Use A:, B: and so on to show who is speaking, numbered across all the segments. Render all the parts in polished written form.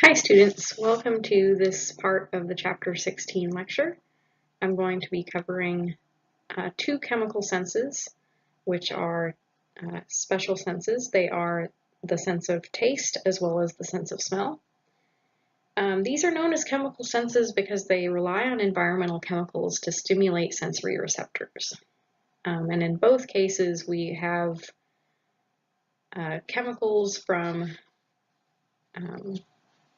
A: Hi students, welcome to this part of the Chapter 16 lecture. I'm going to be covering two chemical senses, which are special senses. They are the sense of taste as well as the sense of smell. These are known as chemical senses because they rely on environmental chemicals to stimulate sensory receptors. And in both cases, we have chemicals from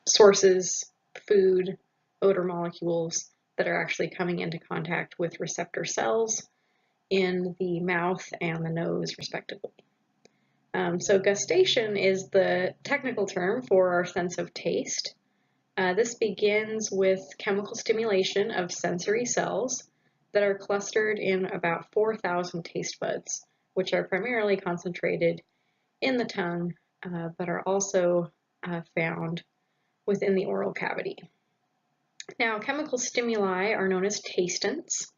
A: sources, food, odor molecules that are actually coming into contact with receptor cells in the mouth and the nose, respectively. So gustation is the technical term for our sense of taste. This begins with chemical stimulation of sensory cells that are clustered in about 4,000 taste buds, which are primarily concentrated in the tongue, but are also found within the oral cavity. Now, chemical stimuli are known as tastants,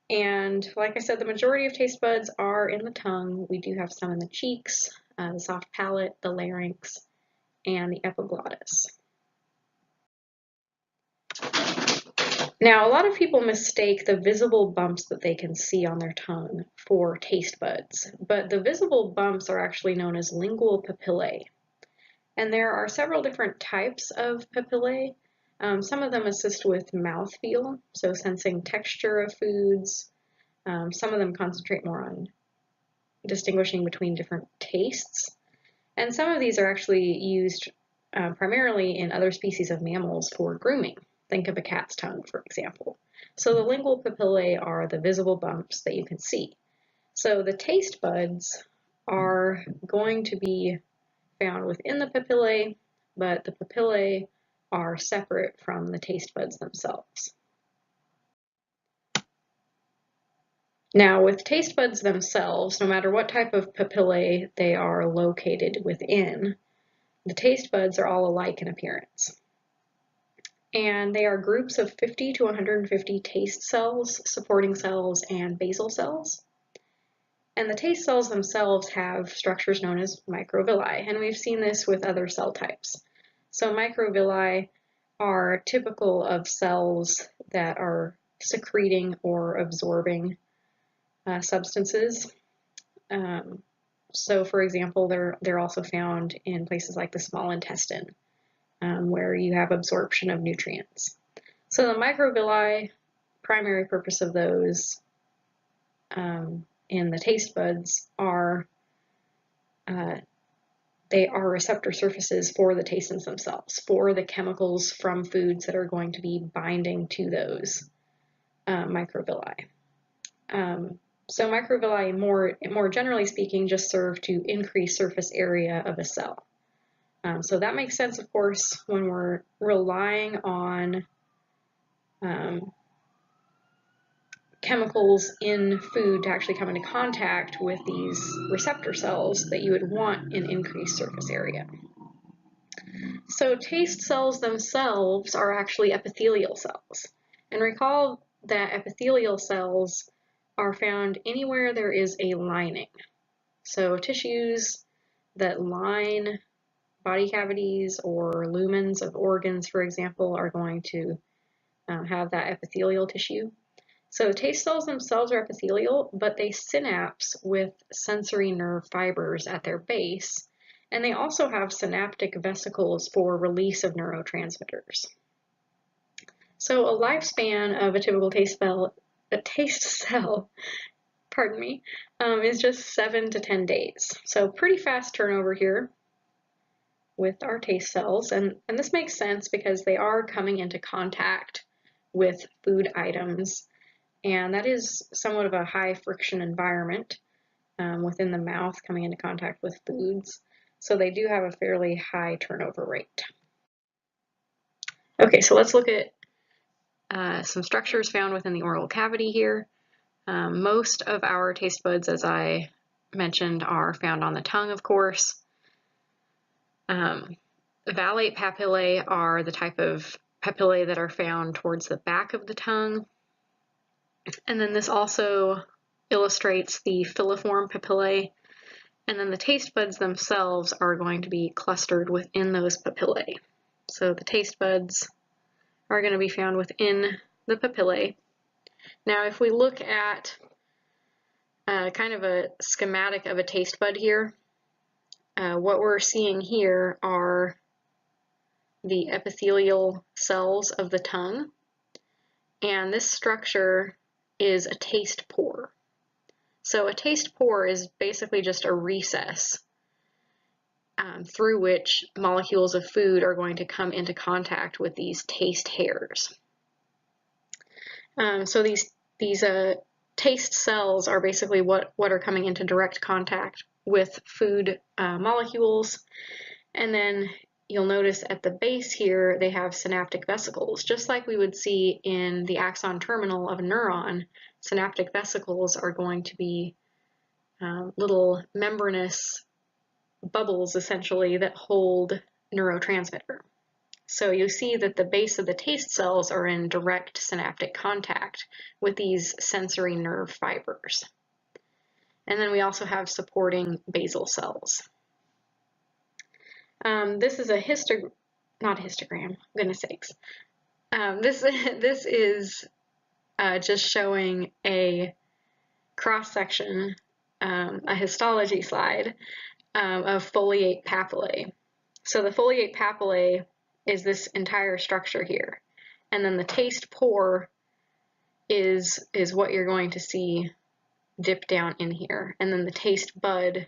A: and like I said, the majority of taste buds are in the tongue. We do have some in the cheeks, the soft palate, the larynx, and the epiglottis. Now, a lot of people mistake the visible bumps that they can see on their tongue for taste buds, but the visible bumps are actually known as lingual papillae. And there are several different types of papillae. Some of them assist with mouthfeel, so sensing texture of foods. Some of them concentrate more on distinguishing between different tastes. And some of these are actually used primarily in other species of mammals for grooming. Think of a cat's tongue, for example. So the lingual papillae are the visible bumps that you can see. So the taste buds are going to be found within the papillae, but the papillae are separate from the taste buds themselves. Now, with taste buds themselves, no matter what type of papillae they are located within, the taste buds are all alike in appearance. And they are groups of 50 to 150 taste cells, supporting cells, and basal cells. And the taste cells themselves have structures known as microvilli, and we've seen this with other cell types. So microvilli are typical of cells that are secreting or absorbing substances. So for example, they're also found in places like the small intestine, where you have absorption of nutrients. So the microvilli, primary purpose of those in the taste buds are they are receptor surfaces for the tastants themselves, for the chemicals from foods that are going to be binding to those microvilli. So microvilli, more generally speaking, just serve to increase surface area of a cell. So that makes sense, of course, when we're relying on chemicals in food to actually come into contact with these receptor cells that you would want an increased surface area. So taste cells themselves are actually epithelial cells. And recall that epithelial cells are found anywhere there is a lining. So tissues that line body cavities or lumens of organs, for example, are going to have that epithelial tissue. So taste cells themselves are epithelial, but they synapse with sensory nerve fibers at their base, and they also have synaptic vesicles for release of neurotransmitters. So a lifespan of a typical taste cell, pardon me, is just 7 to 10 days. So pretty fast turnover here with our taste cells, and this makes sense because they are coming into contact with food items. And that is somewhat of a high friction environment within the mouth coming into contact with foods. So they do have a fairly high turnover rate. Okay, so let's look at some structures found within the oral cavity here. Most of our taste buds, as I mentioned, are found on the tongue, of course. Valate papillae are the type of papillae that are found towards the back of the tongue. And then this also illustrates the filiform papillae, and then the taste buds themselves are going to be clustered within those papillae. So the taste buds are going to be found within the papillae. Now, if we look at kind of a schematic of a taste bud here, what we're seeing here are the epithelial cells of the tongue, and this structure is a taste pore. So a taste pore is basically just a recess through which molecules of food are going to come into contact with these taste hairs. So these taste cells are basically what are coming into direct contact with food molecules. And then you'll notice at the base here they have synaptic vesicles. Just like we would see in the axon terminal of a neuron, synaptic vesicles are going to be little membranous bubbles essentially that hold neurotransmitter. So you see that the base of the taste cells are in direct synaptic contact with these sensory nerve fibers. And then we also have supporting basal cells. This is a not histogram, goodness sakes. This is just showing a cross-section, a histology slide of foliate papillae. So the foliate papillae is this entire structure here, and then the taste pore is what you're going to see dip down in here, and then the taste bud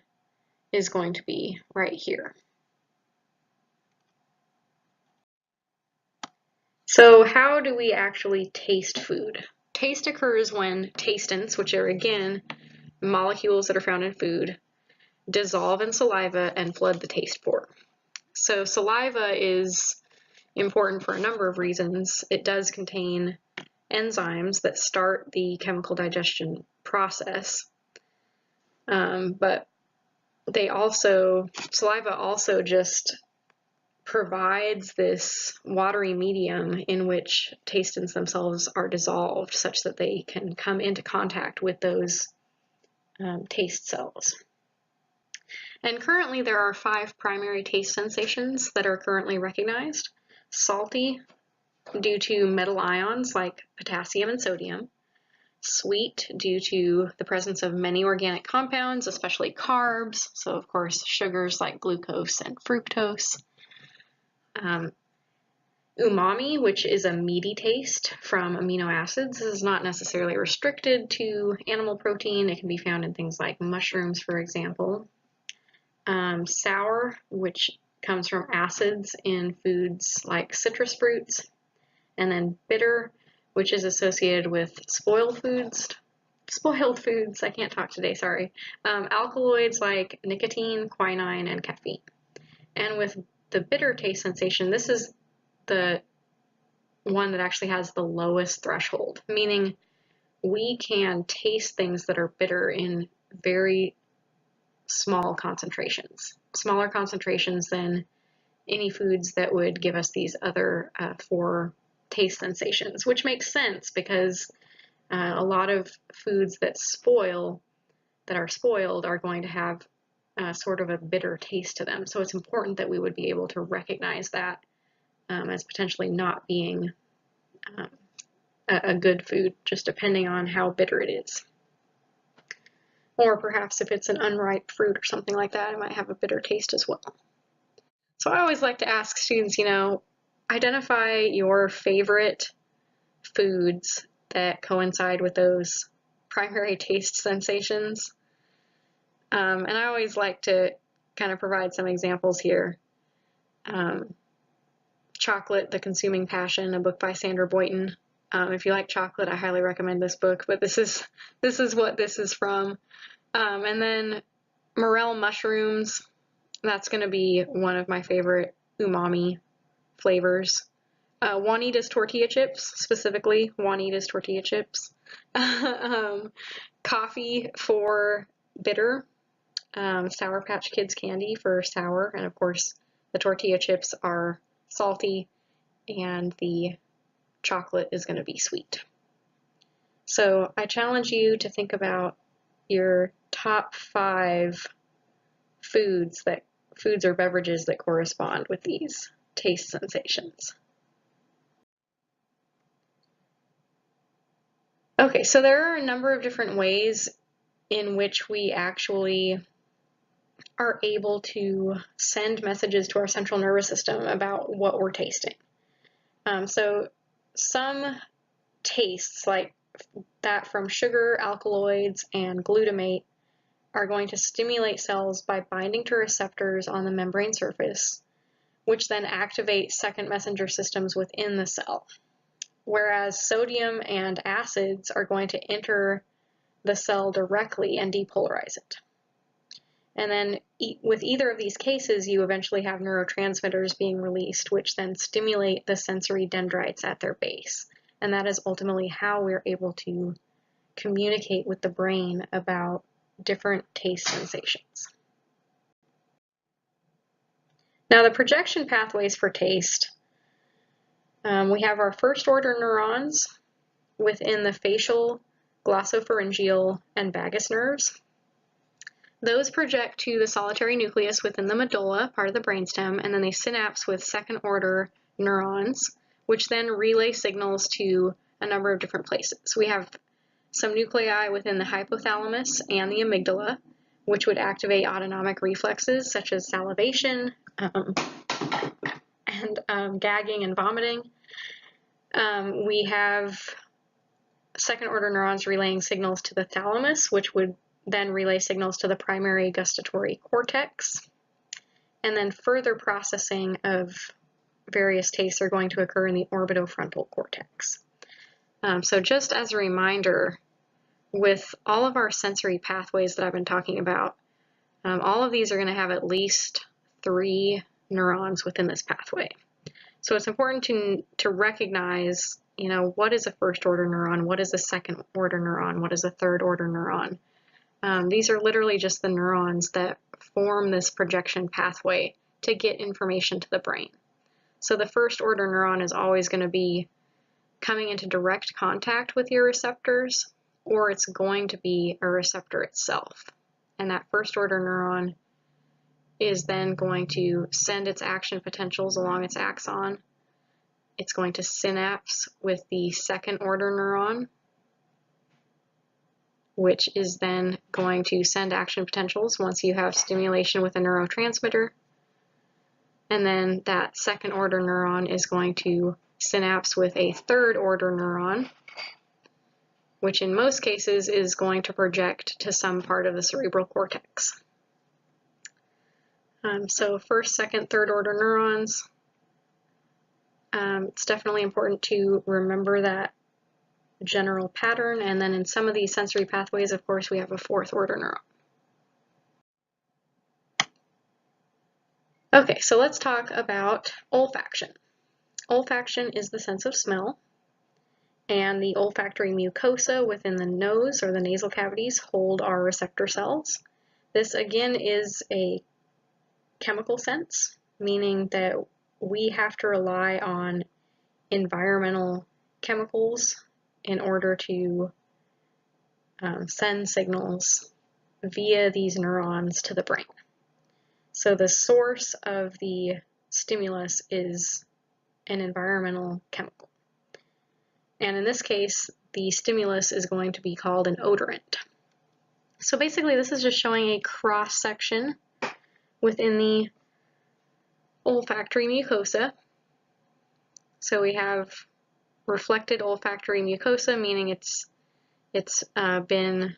A: is going to be right here. So how do we actually taste food? Taste occurs when tastants, which are again molecules that are found in food, dissolve in saliva and flood the taste pore. So saliva is important for a number of reasons. It does contain enzymes that start the chemical digestion process, but saliva also just provides this watery medium in which tastants themselves are dissolved such that they can come into contact with those taste cells. And currently there are 5 primary taste sensations that are currently recognized. Salty, due to metal ions like potassium and sodium. Sweet, due to the presence of many organic compounds, especially carbs, so of course sugars like glucose and fructose. Umami, which is a meaty taste from amino acids. This is not necessarily restricted to animal protein. It can be found in things like mushrooms, for example. Sour, which comes from acids in foods like citrus fruits. And then bitter, which is associated with spoiled foods, I can't talk today, sorry. Alkaloids like nicotine, quinine, and caffeine. And with the bitter taste sensation, this is the one that actually has the lowest threshold, meaning we can taste things that are bitter in very small concentrations, smaller concentrations than any foods that would give us these other 4 taste sensations, which makes sense because a lot of foods that are spoiled are going to have sort of a bitter taste to them. So it's important that we would be able to recognize that as potentially not being a good food, just depending on how bitter it is. Or perhaps if it's an unripe fruit or something like that, it might have a bitter taste as well. So I always like to ask students, identify your favorite foods that coincide with those primary taste sensations. And I always like to kind of provide some examples here. Chocolate, The Consuming Passion, a book by Sandra Boynton. If you like chocolate, I highly recommend this book, but this is what this is from. And then morel mushrooms, that's going to be one of my favorite umami flavors. Juanita's tortilla chips, specifically Juanita's tortilla chips. Coffee for bitter. Sour Patch Kids candy for sour, and of course the tortilla chips are salty and the chocolate is going to be sweet. So I challenge you to think about your top 5 foods or beverages that correspond with these. taste sensations. Okay, so there are a number of different ways in which we actually are able to send messages to our central nervous system about what we're tasting. So some tastes, like that from sugar, alkaloids, and glutamate, are going to stimulate cells by binding to receptors on the membrane surface, which then activate second messenger systems within the cell. Whereas sodium and acids are going to enter the cell directly and depolarize it. And then with either of these cases, you eventually have neurotransmitters being released, which then stimulate the sensory dendrites at their base. And that is ultimately how we're able to communicate with the brain about different taste sensations. Now, the projection pathways for taste, we have our first order neurons within the facial, glossopharyngeal, and vagus nerves. Those project to the solitary nucleus within the medulla, part of the brainstem, and then they synapse with second order neurons, which then relay signals to a number of different places. We have some nuclei within the hypothalamus and the amygdala, which would activate autonomic reflexes such as salivation and gagging and vomiting. We have second order neurons relaying signals to the thalamus, which would then relay signals to the primary gustatory cortex. And then further processing of various tastes are going to occur in the orbitofrontal cortex. So just as a reminder, with all of our sensory pathways that I've been talking about, all of these are going to have at least 3 neurons within this pathway. So it's important to recognize, what is a first order neuron, what is a second order neuron, what is a third order neuron. These are literally just the neurons that form this projection pathway to get information to the brain. So the first order neuron is always going to be coming into direct contact with your receptors, or it's going to be a receptor itself. And that first order neuron is then going to send its action potentials along its axon. It's going to synapse with the second order neuron, which is then going to send action potentials once you have stimulation with a neurotransmitter. And then that second order neuron is going to synapse with a third order neuron, which in most cases is going to project to some part of the cerebral cortex. So first, second, third order neurons. It's definitely important to remember that general pattern, and then in some of these sensory pathways, of course, we have a fourth order neuron. Okay, so let's talk about olfaction. Olfaction is the sense of smell, and the olfactory mucosa within the nose or the nasal cavities hold our receptor cells. This again is a chemical sense, meaning that we have to rely on environmental chemicals in order to send signals via these neurons to the brain. So the source of the stimulus is an environmental chemical. And in this case, the stimulus is going to be called an odorant. So basically, this is just showing a cross-section within the olfactory mucosa. So we have reflected olfactory mucosa, meaning it's been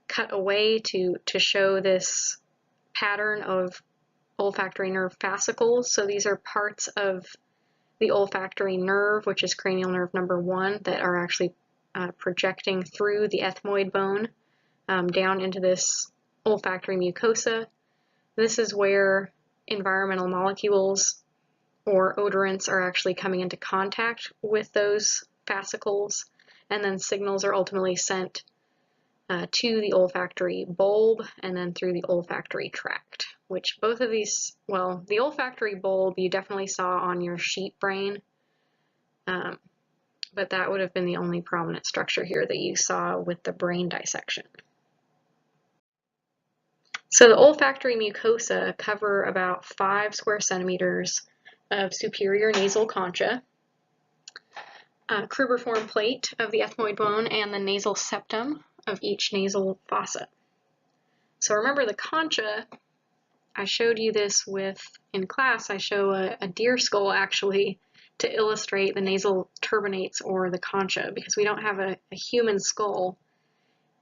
A: cut away to show this pattern of olfactory nerve fascicles. So these are parts of the olfactory nerve, which is cranial nerve number 1, that are actually projecting through the ethmoid bone down into this olfactory mucosa. This is where environmental molecules or odorants are actually coming into contact with those fascicles, and then signals are ultimately sent to the olfactory bulb and then through the olfactory tract, which both of these, well, the olfactory bulb you definitely saw on your sheep brain, but that would have been the only prominent structure here that you saw with the brain dissection. So the olfactory mucosa cover about 5 square centimeters of superior nasal concha, cribriform plate of the ethmoid bone, and the nasal septum of each nasal fossa. So remember the concha, I showed you this in class, I show a deer skull actually to illustrate the nasal turbinates or the concha, because we don't have a human skull,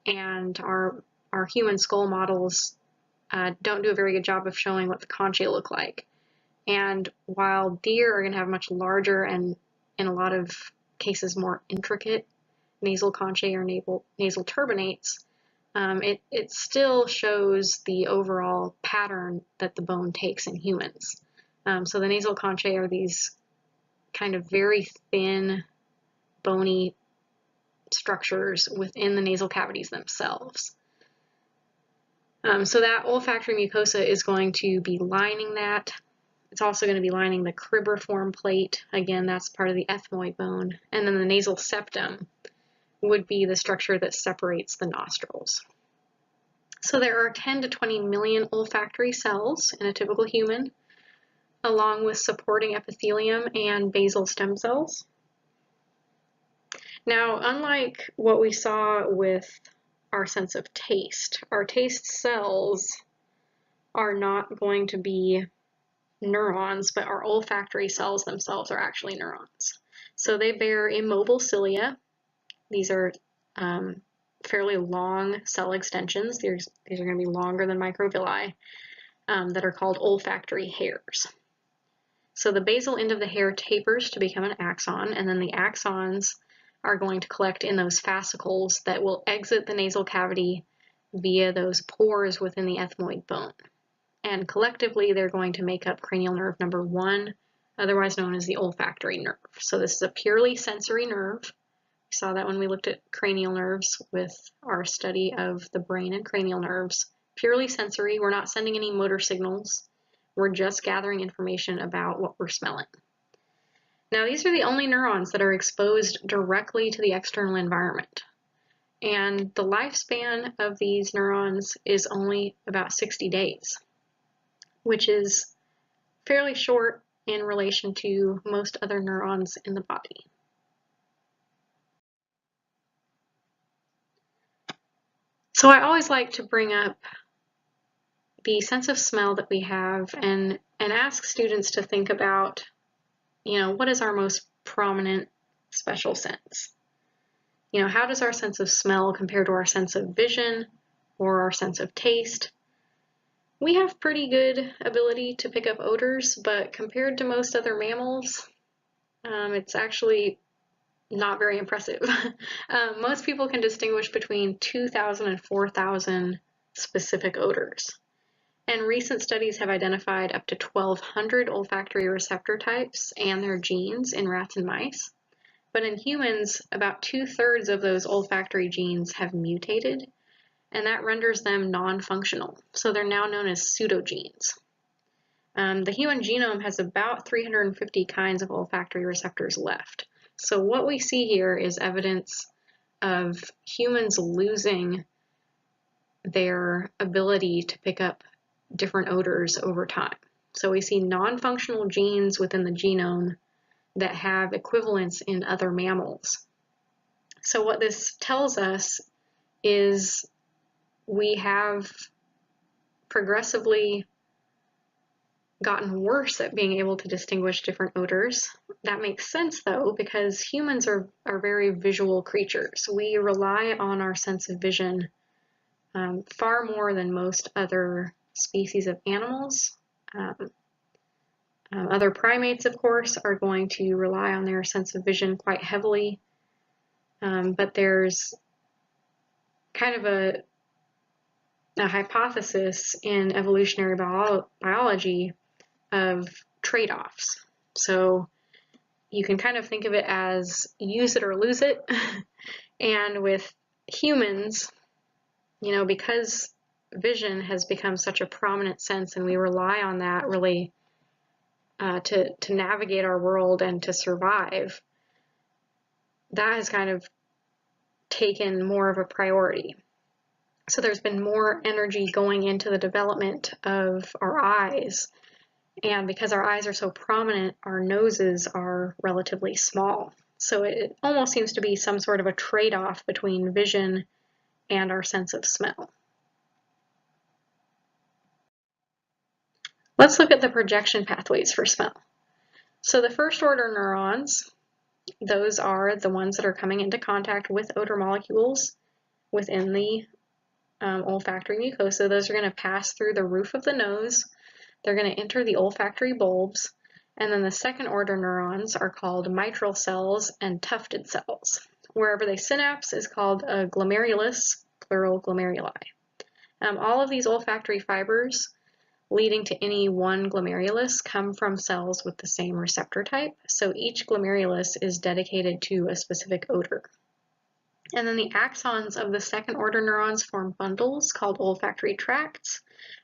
A: and our human skull models don't do a very good job of showing what the conchae look like. And while deer are going to have much larger and in a lot of cases more intricate nasal conchae or nasal turbinates, it still shows the overall pattern that the bone takes in humans. So the nasal conchae are these kind of very thin, bony structures within the nasal cavities themselves. So that olfactory mucosa is going to be lining that. It's also going to be lining the cribriform plate. Again, that's part of the ethmoid bone. And then the nasal septum would be the structure that separates the nostrils. So there are 10 to 20 million olfactory cells in a typical human, along with supporting epithelium and basal stem cells. Now, unlike what we saw with our sense of taste, our taste cells are not going to be neurons, but our olfactory cells themselves are actually neurons. So they bear immobile cilia. These are fairly long cell extensions. These are going to be longer than microvilli that are called olfactory hairs. So the basal end of the hair tapers to become an axon, and then the axons are going to collect in those fascicles that will exit the nasal cavity via those pores within the ethmoid bone. And collectively, they're going to make up cranial nerve number 1, otherwise known as the olfactory nerve. So this is a purely sensory nerve. We saw that when we looked at cranial nerves with our study of the brain and cranial nerves. Purely sensory, we're not sending any motor signals. We're just gathering information about what we're smelling. Now, these are the only neurons that are exposed directly to the external environment. And the lifespan of these neurons is only about 60 days, which is fairly short in relation to most other neurons in the body. So I always like to bring up the sense of smell that we have and ask students to think about, what is our most prominent special sense? How does our sense of smell compare to our sense of vision or our sense of taste? We have pretty good ability to pick up odors, but compared to most other mammals, it's actually not very impressive. Most people can distinguish between 2,000 and 4,000 specific odors. And recent studies have identified up to 1,200 olfactory receptor types and their genes in rats and mice. But in humans, about 2/3 of those olfactory genes have mutated, and that renders them non-functional. So they're now known as pseudogenes. The human genome has about 350 kinds of olfactory receptors left. So what we see here is evidence of humans losing their ability to pick up different odors over time. So we see non-functional genes within the genome that have equivalents in other mammals. So what this tells us is we have progressively gotten worse at being able to distinguish different odors. That makes sense though, because humans are very visual creatures. We rely on our sense of vision far more than most other species of animals. Other primates, of course, are going to rely on their sense of vision quite heavily, but there's kind of a hypothesis in evolutionary biology of trade-offs. So you can kind of think of it as use it or lose it. And with humans, because vision has become such a prominent sense and we rely on that really to navigate our world and to survive, that has kind of taken more of a priority. So there's been more energy going into the development of our eyes And because our eyes are so prominent, our noses are relatively small. So it almost seems to be some sort of a trade-off between vision and our sense of smell. Let's look at the projection pathways for smell. So the first order neurons, those are the ones that are coming into contact with odor molecules within the olfactory mucosa. Those are going to pass through the roof of the nose. They're going to enter the olfactory bulbs. And then the second order neurons are called mitral cells and tufted cells. Wherever they synapse is called a glomerulus, plural glomeruli. All of these olfactory fibers leading to any one glomerulus come from cells with the same receptor type. So each glomerulus is dedicated to a specific odor. And then the axons of the second order neurons form bundles called olfactory tracts.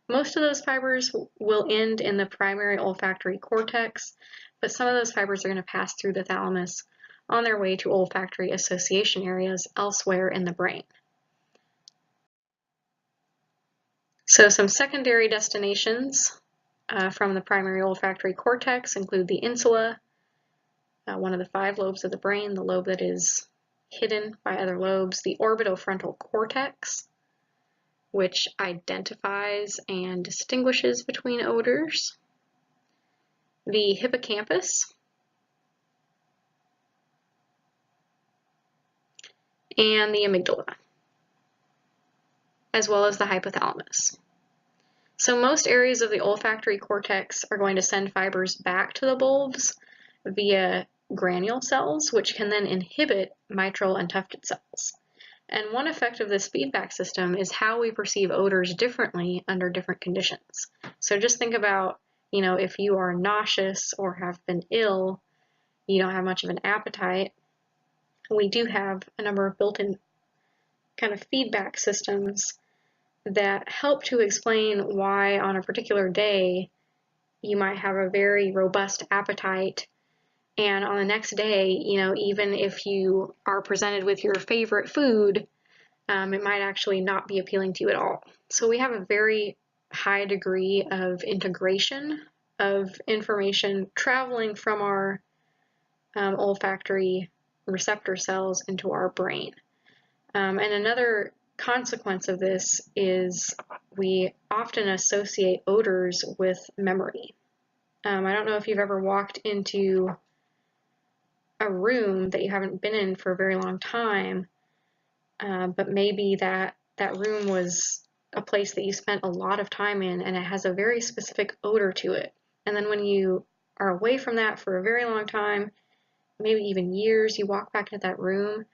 A: Most of those fibers will end in the primary olfactory cortex, but some of those fibers are going to pass through the thalamus on their way to olfactory association areas elsewhere in the brain. So some secondary destinations from the primary olfactory cortex include the insula, one of the 5 lobes of the brain, the lobe that is hidden by other lobes, the orbitofrontal cortex, which identifies and distinguishes between odors, the hippocampus, and the amygdala, as well as the hypothalamus. So most areas of the olfactory cortex are going to send fibers back to the bulbs via granule cells, which can then inhibit mitral and tufted cells. And one effect of this feedback system is how we perceive odors differently under different conditions. So just think about, if you are nauseous or have been ill, you don't have much of an appetite. We do have a number of built-in kind of feedback systems that help to explain why on a particular day you might have a very robust appetite, and on the next day, even if you are presented with your favorite food, it might actually not be appealing to you at all. So we have a very high degree of integration of information traveling from our olfactory receptor cells into our brain. And another consequence of this is we often associate odors with memory. I don't know if you've ever walked into a room that you haven't been in for a very long time, but maybe that room was a place that you spent a lot of time in and it has a very specific odor to it. And then when you are away from that for a very long time, maybe even years, you walk back into that room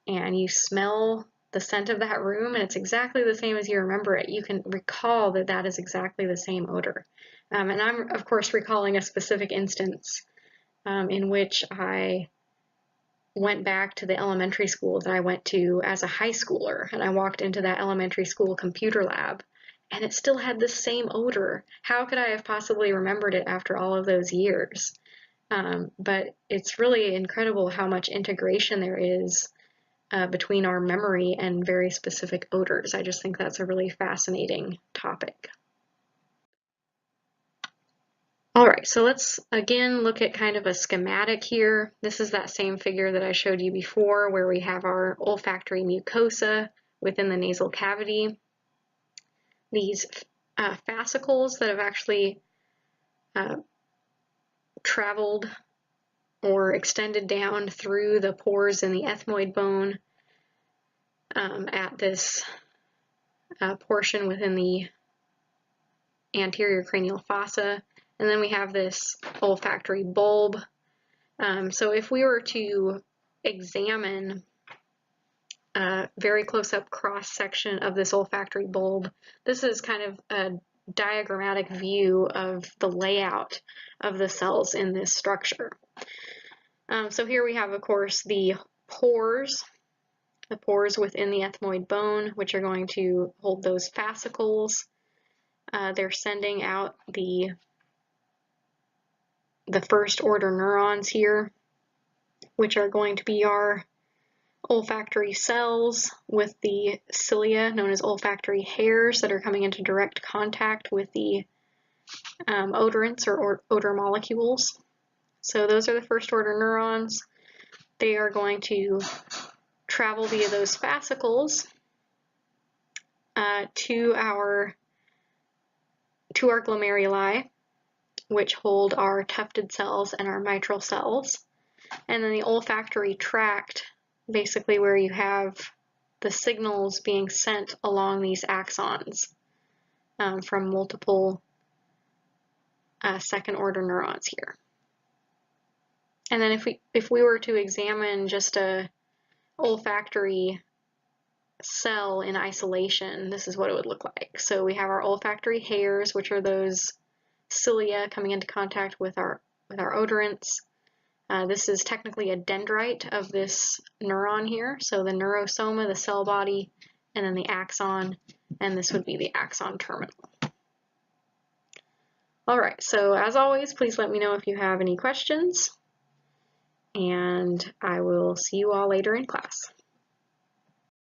A: and you smell the scent of that room and it's exactly the same as you remember it. You can recall that that is exactly the same odor. And I'm, of course, recalling a specific instance in which I went back to the elementary school that I went to as a high schooler, and I walked into that elementary school computer lab and it still had the same odor. How could I have possibly remembered it after all of those years? But it's really incredible how much integration there is between our memory and very specific odors. I just think that's a really fascinating topic. All right, so let's again look at kind of a schematic here. This is that same figure that I showed you before where we have our olfactory mucosa within the nasal cavity. These fascicles that have actually traveled or extended down through the pores in the ethmoid bone at this portion within the anterior cranial fossa. And then we have this olfactory bulb. So if we were to examine a very close-up cross-section of this olfactory bulb, this is kind of a diagrammatic view of the layout of the cells in this structure. So here we have, of course, the pores within the ethmoid bone, which are going to hold those fascicles. They're sending out the first order neurons here, which are going to be our olfactory cells with the cilia known as olfactory hairs that are coming into direct contact with the odorants or odor molecules. So those are the first order neurons. They are going to travel via those fascicles to our glomeruli, which hold our tufted cells and our mitral cells. And then the olfactory tract, basically where you have the signals being sent along these axons from multiple second order neurons here. And then if we were to examine just a olfactory cell in isolation, this is what it would look like. So we have our olfactory hairs, which are those cilia coming into contact with our odorants. This is technically a dendrite of this neuron here. So the neurosoma, the cell body, and then the axon, and this would be the axon terminal. All right, so as always, please let me know if you have any questions, and I will see you all later in class.